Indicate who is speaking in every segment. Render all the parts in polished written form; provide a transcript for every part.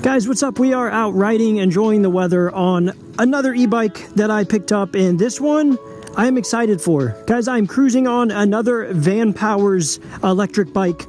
Speaker 1: Guys, what's up? We are out riding, enjoying the weather on another e-bike that I picked up, and this one I am excited for. Guys, I'm cruising on another Vanpowers electric bike.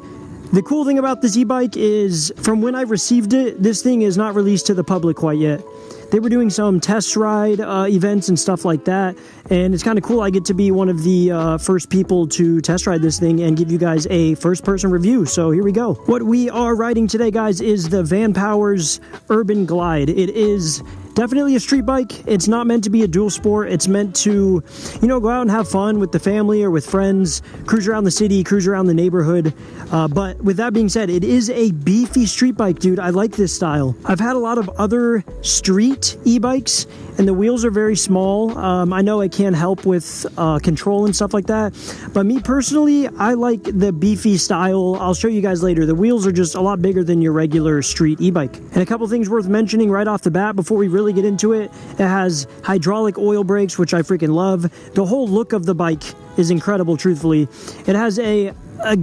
Speaker 1: The cool thing about this e-bike is, from when I received it, this thing is not released to the public quite yet. They were doing some test ride events and stuff like that, and it's kind of cool. I get to be one of the first people to test ride this thing and give you guys a first-person review. So here we go. What we are riding today, guys, is the Vanpowers UrbanGlide. It is definitely a street bike. It's not meant to be a dual sport. It's meant to, you know, go out and have fun with the family or with friends, cruise around the city, cruise around the neighborhood. But with that being said, it is a beefy street bike, dude. I like this style. I've had a lot of other street e-bikes, and the wheels are very small. I know it can help with control and stuff like that, but me personally, I like the beefy style. I'll show you guys later. The wheels are just a lot bigger than your regular street e-bike. And a couple things worth mentioning right off the bat before we really get into it. It has hydraulic oil brakes, which I freaking love. The whole look of the bike is incredible, truthfully. It has a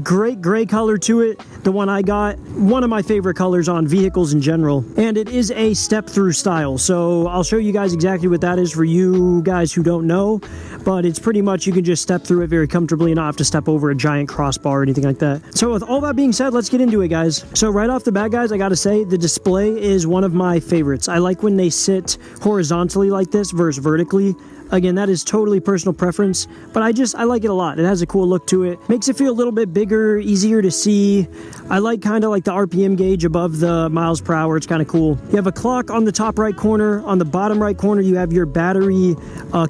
Speaker 1: great gray color to it. The one I got, one of my favorite colors on vehicles in general. And it is a step-through style. So I'll show you guys exactly what that is for you guys who don't know. But it's pretty much, you can just step through it very comfortably and not have to step over a giant crossbar or anything like that. So with all that being said, let's get into it, guys. So right off the bat, guys, I gotta say, the display is one of my favorites. I like when they sit horizontally like this versus vertically. Again, that is totally personal preference, but I like it a lot. It has a cool look to it. Makes it feel a little bit bigger, easier to see. I like kind of like the RPM gauge above the miles per hour. It's kind of cool. You have a clock on the top right corner. On the bottom right corner, you have your battery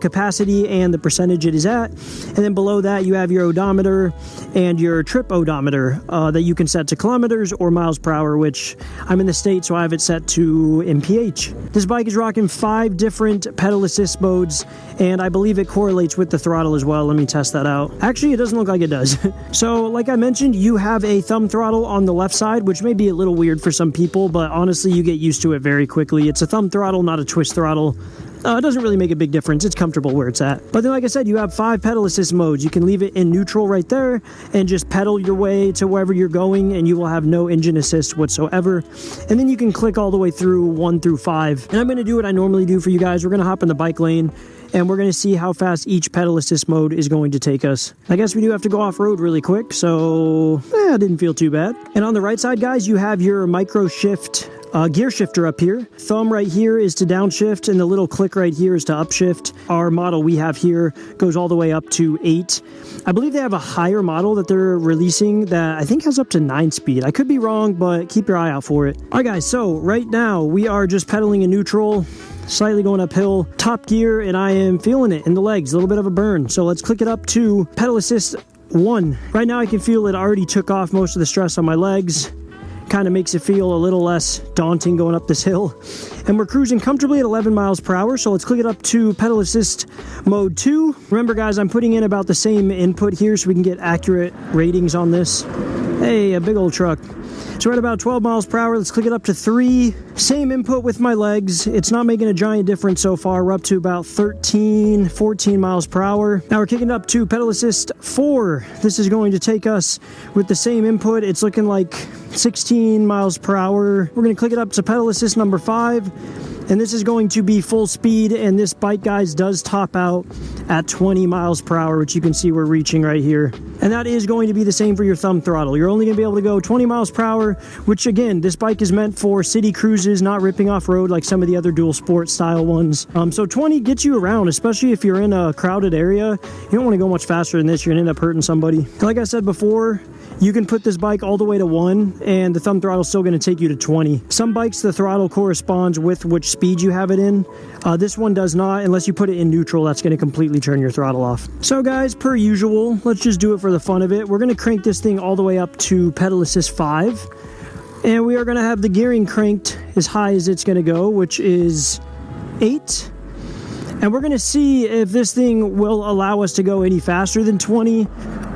Speaker 1: capacity and the percentage it is at. And then below that, you have your odometer and your trip odometer that you can set to kilometers or miles per hour, which I'm in the States, so I have it set to mph. This bike is rocking 5 different pedal assist modes, and I believe it correlates with the throttle as well. Let me test that out. Actually, it doesn't look like it does. So like I mentioned, you have a thumb throttle on the left side, which may be a little weird for some people, but honestly, you get used to it very quickly. It's a thumb throttle, not a twist throttle. It doesn't really make a big difference. It's comfortable where it's at. But then, like I said, you have 5 pedal assist modes. You can leave it in neutral right there and just pedal your way to wherever you're going, and you will have no engine assist whatsoever. And then you can click all the way through 1 through 5. And I'm going to do what I normally do for you guys. We're going to hop in the bike lane, and we're going to see how fast each pedal assist mode is going to take us. I guess we do have to go off-road really quick, so it didn't feel too bad. And on the right side, guys, you have your micro shift gear shifter up here. Thumb right here is to downshift, and the little click right here is to upshift. Our model we have here goes all the way up to 8. I believe they have a higher model that they're releasing that I think has up to 9 speed. I could be wrong, but keep your eye out for it. All right, guys, so right now we are just pedaling in neutral, slightly going uphill, top gear, and I am feeling it in the legs, a little bit of a burn. So let's click it up to pedal assist 1. Right now I can feel it already took off most of the stress on my legs. Kind of makes it feel a little less daunting going up this hill. And we're cruising comfortably at 11 miles per hour. So let's click it up to pedal assist mode 2. Remember, guys, I'm putting in about the same input here so we can get accurate ratings on this. Hey, a big old truck. So we're at about 12 miles per hour. Let's click it up to 3. Same input with my legs. It's not making a giant difference so far. We're up to about 13, 14 miles per hour. Now we're kicking it up to pedal assist 4. This is going to take us with the same input. It's looking like 16 miles per hour. We're going to click it up to pedal assist number 5. And this is going to be full speed, and this bike, guys, does top out at 20 miles per hour, which you can see we're reaching right here. And that is going to be the same for your thumb throttle. You're only going to be able to go 20 miles per hour, which, again, this bike is meant for city cruises, not ripping off road like some of the other dual sport style ones. So 20 gets you around, especially if you're in a crowded area. You don't want to go much faster than this. You're going to end up hurting somebody. Like I said before, you can put this bike all the way to 1, and the thumb throttle is still going to take you to 20. Some bikes, the throttle corresponds with which speed you have it in. This one does not. Unless you put it in neutral, that's going to completely turn your throttle off. So guys, per usual, let's just do it for the fun of it. We're going to crank this thing all the way up to pedal assist 5. And we are going to have the gearing cranked as high as it's going to go, which is 8. And we're going to see if this thing will allow us to go any faster than 20,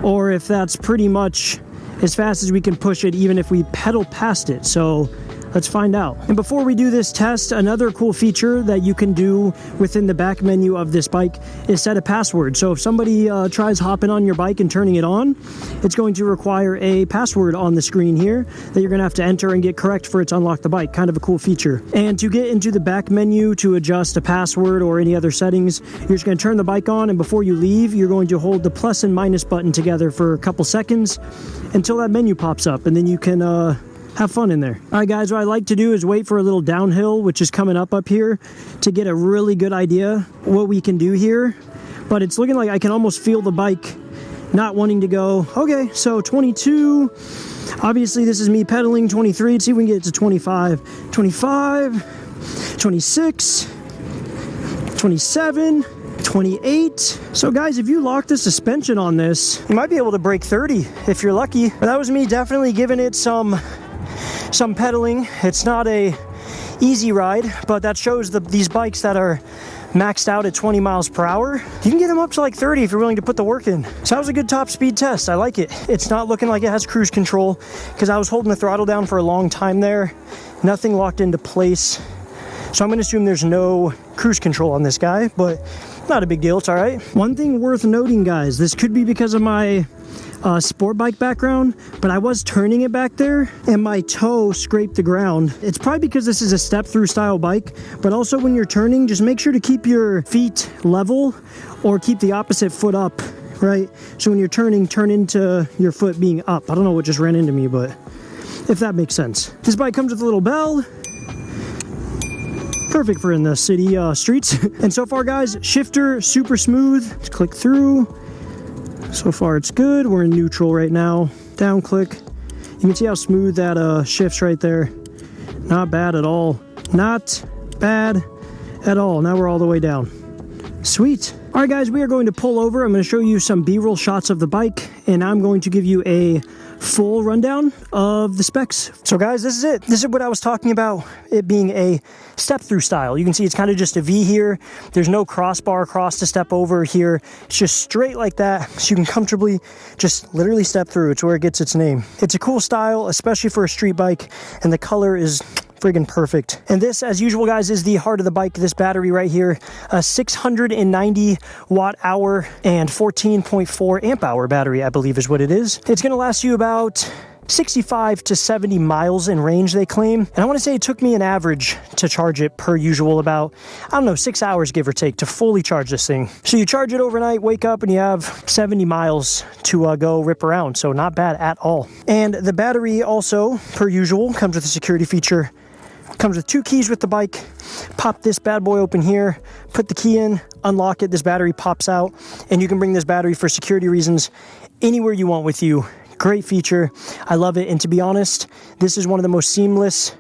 Speaker 1: or if that's pretty much as fast as we can push it, even if we pedal past it. So Let's find out. And before we do this test, another cool feature that you can do within the back menu of this bike is set a password. So if somebody tries hopping on your bike and turning it on, it's going to require a password on the screen here that you're gonna have to enter and get correct for it to unlock the bike. Kind of a cool feature. And to get into the back menu to adjust a password or any other settings, you're just gonna turn the bike on, and before you leave, you're going to hold the plus and minus button together for a couple seconds until that menu pops up, and then you can have fun in there. All right, guys, what I like to do is wait for a little downhill, which is coming up here, to get a really good idea what we can do here. But it's looking like I can almost feel the bike not wanting to go. Okay, so 22. Obviously, this is me pedaling. 23. Let's see if we can get it to 25. 25. 26. 27. 28. So guys, if you lock the suspension on this, you might be able to break 30 if you're lucky. But that was me definitely giving it some pedaling. It's not a easy ride, but that shows these bikes that are maxed out at 20 miles per hour, you can get them up to like 30 if you're willing to put the work in. So that was a good top speed test. I like it. It's not looking like it has cruise control because I was holding the throttle down for a long time there. Nothing locked into place. So I'm going to assume there's no cruise control on this guy, but not a big deal. It's all right. One thing worth noting, guys, this could be because of my sport bike background, but I was turning it back there and my toe scraped the ground. It's probably because this is a step through style bike, but also when you're turning, just make sure to keep your feet level or keep the opposite foot up, right? So when you're turning, turn into your foot being up. I don't know what just ran into me, but if that makes sense. This bike comes with a little bell. Perfect for in the city streets. And so far, guys, shifter super smooth. Let's click through. So far it's good. We're in neutral right now. Down click. You can see how smooth that shifts right there. Not bad at all. Not bad at all. Now we're all the way down. Sweet. All right, guys, we are going to pull over. I'm going to show you some B-roll shots of the bike, and I'm going to give you a full rundown of the specs. So guys, this is it. This is what I was talking about, it being a step through style. You can see it's kind of just a V here. There's no crossbar across to step over here. It's just straight like that, so you can comfortably just literally step through. It's where it gets its name. It's a cool style, especially for a street bike, and the color is friggin' perfect. And this, as usual, guys, is the heart of the bike. This battery right here, a 690 watt hour and 14.4 amp hour battery, I believe is what it is. It's gonna last you about 65 to 70 miles in range, they claim. And I want to say it took me an average to charge it per usual about, I don't know, 6 hours give or take to fully charge this thing. So you charge it overnight, wake up, and you have 70 miles to go rip around. So not bad at all. And the battery also, per usual, comes with a security feature. Comes with 2 keys with the bike. Pop this bad boy open here, put the key in, unlock it, this battery pops out, and you can bring this battery for security reasons anywhere you want with you. Great feature. I love it. And to be honest, this is one of the most seamless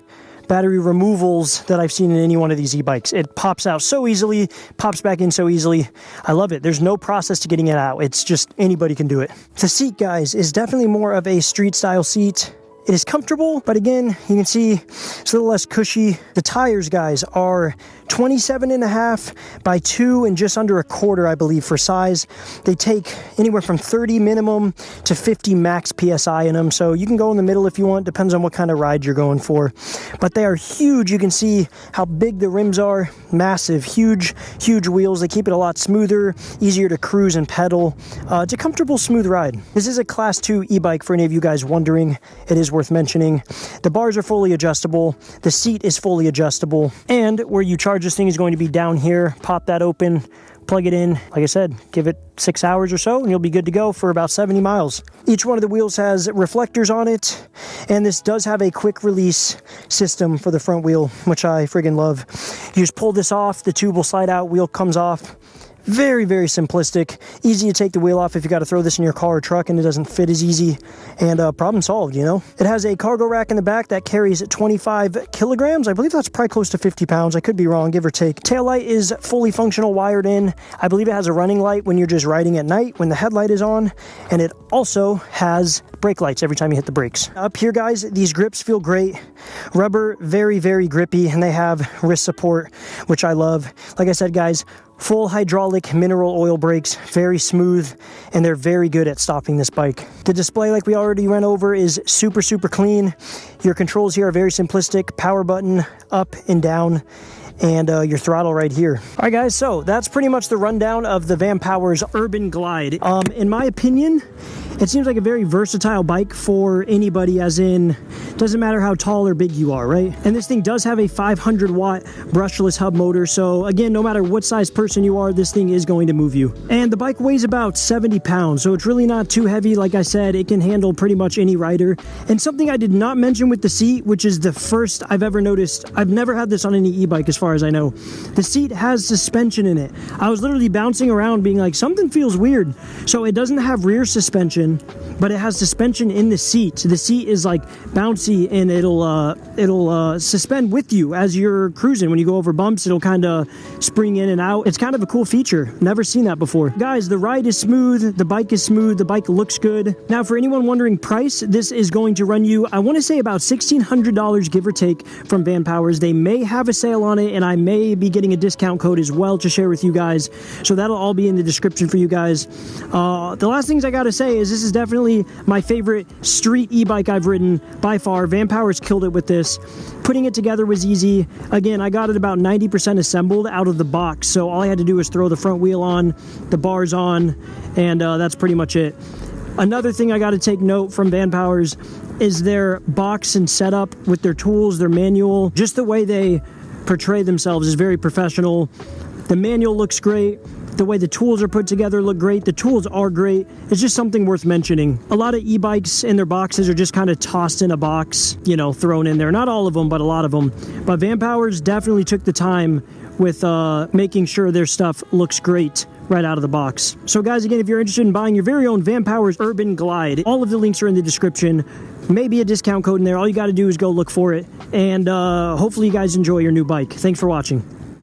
Speaker 1: battery removals that I've seen in any one of these e-bikes. It pops out so easily, pops back in so easily. I love it. There's no process to getting it out. It's just anybody can do it. The seat, guys, is definitely more of a street style seat. It is comfortable, but again, you can see it's a little less cushy. The tires, guys, are 27.5 by 2 and just under a quarter, I believe, for size. They take anywhere from 30 minimum to 50 max PSI in them, so you can go in the middle if you want. Depends on what kind of ride you're going for. But they are huge. You can see how big the rims are. Massive, huge, huge wheels. They keep it a lot smoother, easier to cruise and pedal. It's a comfortable, smooth ride. This is a Class 2 e-bike for any of you guys wondering. It is worth mentioning. The bars are fully adjustable. The seat is fully adjustable. And where you charge this thing is going to be down here. Pop that open, plug it in. Like I said, give it 6 hours or so and you'll be good to go for about 70 miles. Each one of the wheels has reflectors on it, and this does have a quick release system for the front wheel, which I friggin' love. You just pull this off, the tube will slide out, wheel comes off. Very, very simplistic. Easy to take the wheel off if you got to throw this in your car or truck and it doesn't fit as easy. And problem solved, you know. It has a cargo rack in the back that carries 25 kilograms. I believe that's probably close to 50 pounds. I could be wrong, give or take. Taillight is fully functional, wired in. I believe it has a running light when you're just riding at night when the headlight is on. And it also has brake lights every time you hit the brakes. Up here, guys, these grips feel great. Rubber, very, very grippy, and they have wrist support, which I love. Like I said, guys, Full hydraulic mineral oil brakes, very smooth, and they're very good at stopping this bike. The display, like we already went over, is super clean. Your controls here are very simplistic. Power button up and down, and your throttle right here. All right, guys, so that's pretty much the rundown of the Vanpowers UrbanGlide. In my opinion, it seems like a very versatile bike for anybody, as in, doesn't matter how tall or big you are, right? And this thing does have a 500 watt brushless hub motor, so again, no matter what size person you are, this thing is going to move you. And the bike weighs about 70 pounds, so it's really not too heavy. Like I said, it can handle pretty much any rider. And something I did not mention with the seat, which is the first I've ever noticed, I've never had this on any e-bike as far as I know. The seat has suspension in it. I was literally bouncing around being like, something feels weird. So it doesn't have rear suspension, but it has suspension in the seat. The seat is like bouncy, and it'll suspend with you as you're cruising. When you go over bumps, it'll kind of spring in and out. It's kind of a cool feature. Never seen that before. Guys, the ride is smooth. The bike is smooth. The bike looks good. Now, for anyone wondering price, this is going to run you, I want to say, about $1,600, give or take, from Vanpowers. They may have a sale on it, and I may be getting a discount code as well to share with you guys. So that'll all be in the description for you guys. The last things I got to say is this is definitely my favorite street e-bike I've ridden by far. Vanpowers killed it with this. Putting it together was easy. Again, I got it about 90% assembled out of the box, so all I had to do was throw the front wheel on, the bars on, and that's pretty much it. Another thing I got to take note from Vanpowers is their box and setup with their tools, their manual. Just the way they portray themselves is very professional. The manual looks great. The way the tools are put together look great. The tools are great. It's just something worth mentioning. A lot of e-bikes in their boxes are just kind of tossed in a box, you know, thrown in there. Not all of them, but a lot of them. But Vanpowers definitely took the time with making sure their stuff looks great right out of the box. So guys, again, if you're interested in buying your very own Vanpowers UrbanGlide, all of the links are in the description. Maybe a discount code in there. All you got to do is go look for it. And hopefully you guys enjoy your new bike. Thanks for watching.